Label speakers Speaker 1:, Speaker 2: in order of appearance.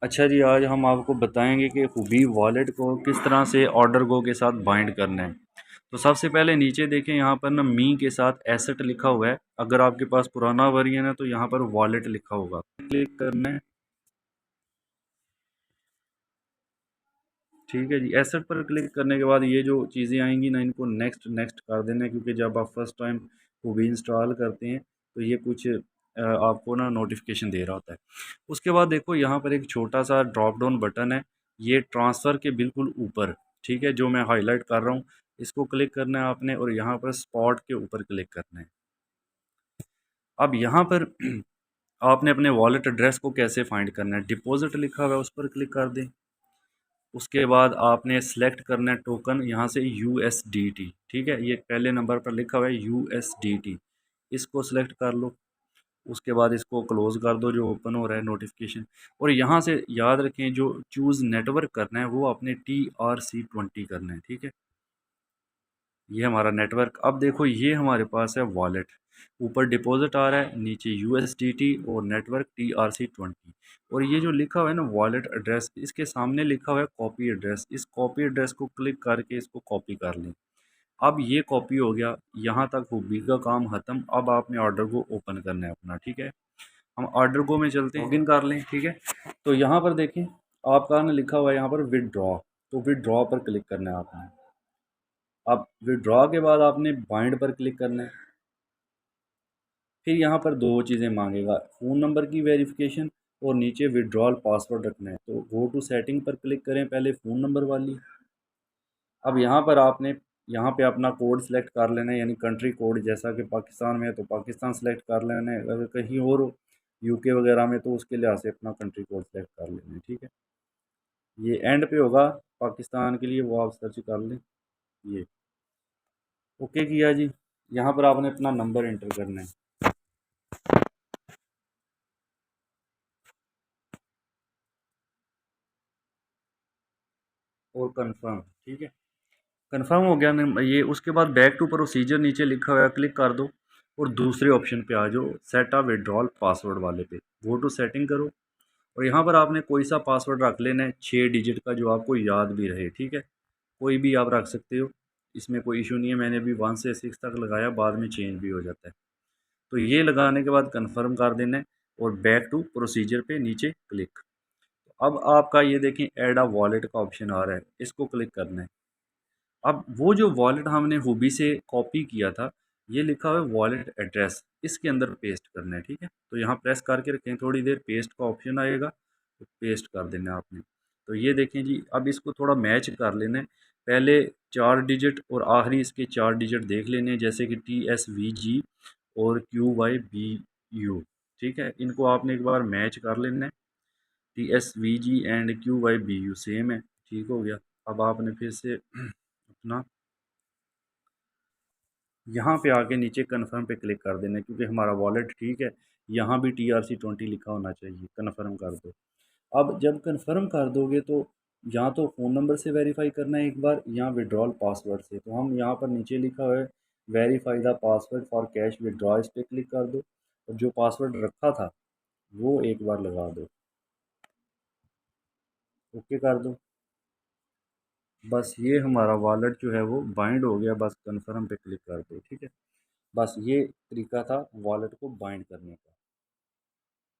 Speaker 1: अच्छा जी, आज हम आपको बताएंगे कि हुबी वॉलेट को किस तरह से ऑर्डर गो के साथ बाइंड करना है। तो सबसे पहले नीचे देखें, यहाँ पर ना मी के साथ एसेट लिखा हुआ है। अगर आपके पास पुराना वर्जन है तो यहाँ पर वॉलेट लिखा होगा, क्लिक करना है। ठीक है जी, एसेट पर क्लिक करने के बाद ये जो चीज़ें आएंगी ना, इनको नेक्स्ट नेक्स्ट कर देना है, क्योंकि जब आप फर्स्ट टाइम हुबी इंस्टॉल करते हैं तो ये कुछ आपको ना नोटिफिकेशन दे रहा होता है। उसके बाद देखो, यहाँ पर एक छोटा सा ड्रॉप डाउन बटन है, ये ट्रांसफ़र के बिल्कुल ऊपर। ठीक है, जो मैं हाईलाइट कर रहा हूँ, इसको क्लिक करना है आपने, और यहाँ पर स्पॉट के ऊपर क्लिक करना है। अब यहाँ पर आपने अपने वॉलेट एड्रेस को कैसे फाइंड करना है, डिपॉजिट लिखा हुआ है उस पर क्लिक कर दें। उसके बाद आपने सेलेक्ट करना है टोकन, यहाँ से USDT। ठीक है, ये पहले नंबर पर लिखा हुआ है USDT, इसको सेलेक्ट कर लो। उसके बाद इसको क्लोज़ कर दो, जो ओपन हो रहा है नोटिफिकेशन। और यहाँ से याद रखें, जो चूज़ नेटवर्क करना है वो आपने TRC20 करना है। ठीक है, ये हमारा नेटवर्क। अब देखो, ये हमारे पास है वॉलेट, ऊपर डिपॉजिट आ रहा है, नीचे USDT और नेटवर्क TRC20। और ये जो लिखा हुआ है ना वॉलेट एड्रेस, इसके सामने लिखा हुआ है कॉपी एड्रेस। इस कॉपी एड्रेस को क्लिक करके इसको कॉपी कर लें। अब ये कॉपी हो गया, यहाँ तक हुबी का काम ख़त्म। अब आपने ऑर्डर को ओपन करना है अपना। ठीक है, हम ऑर्डर गो में चलते हैं, लॉगिन कर लें। ठीक है, तो यहाँ पर देखें, आपका ना लिखा हुआ है यहाँ पर विदड्रॉ, तो विदड्रॉ पर क्लिक करना है आपने। अब विदड्रॉ के बाद आपने बाइंड पर क्लिक करना है। फिर यहाँ पर दो चीज़ें मांगेगा, फ़ोन नंबर की वेरिफिकेशन और नीचे विड्रॉल पासवर्ड रखना है। तो गो टू सेटिंग पर क्लिक करें पहले, फ़ोन नंबर वाली। अब यहाँ पर आपने यहाँ पे अपना कोड सेलेक्ट कर लेना है, यानी कंट्री कोड। जैसा कि पाकिस्तान में है तो पाकिस्तान सेलेक्ट कर लेना है, अगर कहीं और हो UK वगैरह में तो उसके लिहाज से अपना कंट्री कोड सेलेक्ट कर लेना है। ठीक है, ये एंड पे होगा पाकिस्तान के लिए, वो आप सर्च कर लें। ये ओके किया जी। यहाँ पर आपने अपना नंबर एंटर करना है और कंफर्म। ठीक है, कंफर्म हो गया ना ये। उसके बाद बैक टू प्रोसीजर नीचे लिखा हुआ है, क्लिक कर दो और दूसरे ऑप्शन पे आ जाओ, सेट अ विड्रॉल पासवर्ड वाले पे गो टू सेटिंग करो। और यहाँ पर आपने कोई सा पासवर्ड रख लेना है, 6 डिजिट का, जो आपको याद भी रहे। ठीक है, कोई भी आप रख सकते हो, इसमें कोई इशू नहीं है। मैंने अभी 1 से 6 तक लगाया, बाद में चेंज भी हो जाता है। तो ये लगाने के बाद कंफर्म कर देना है और बैक टू प्रोसीजर पे नीचे क्लिक। अब आपका ये देखें, ऐड अ वॉलेट का ऑप्शन आ रहा है, इसको क्लिक करना है। अब वो जो वॉलेट हमने हुबी से कॉपी किया था, ये लिखा हुआ है वॉलेट एड्रेस, इसके अंदर पेस्ट करना है। ठीक है, तो यहाँ प्रेस करके रखें थोड़ी देर, पेस्ट का ऑप्शन आएगा तो पेस्ट कर देना है आपने। तो ये देखें जी, अब इसको थोड़ा मैच कर लेना है। पहले 4 डिजिट और आखिरी इसके 4 डिजिट देख लेने हैं, जैसे कि TSVG और QYBU। ठीक है, इनको आपने एक बार मैच कर लेना है। TSVG एंड QYBU सेम है। ठीक हो गया। अब आपने फिर से अपना यहाँ पे आके नीचे कन्फर्म पे क्लिक कर देना है, क्योंकि हमारा वॉलेट ठीक है। यहाँ भी TRC20 लिखा होना चाहिए, कन्फर्म कर दो। अब जब कन्फर्म कर दोगे तो या तो फ़ोन नंबर से वेरीफाई करना है एक बार, या विड्रॉल पासवर्ड से। तो हम यहाँ पर नीचे लिखा हुआ है verify the password for cash withdraw, इस पर क्लिक कर दो और जो पासवर्ड रखा था वो एक बार लगा दो, ओके कर दो। बस ये हमारा वॉलेट जो है वो बाइंड हो गया, बस कन्फर्म पे क्लिक कर दो। ठीक है, बस ये तरीका था वॉलेट को बाइंड करने का।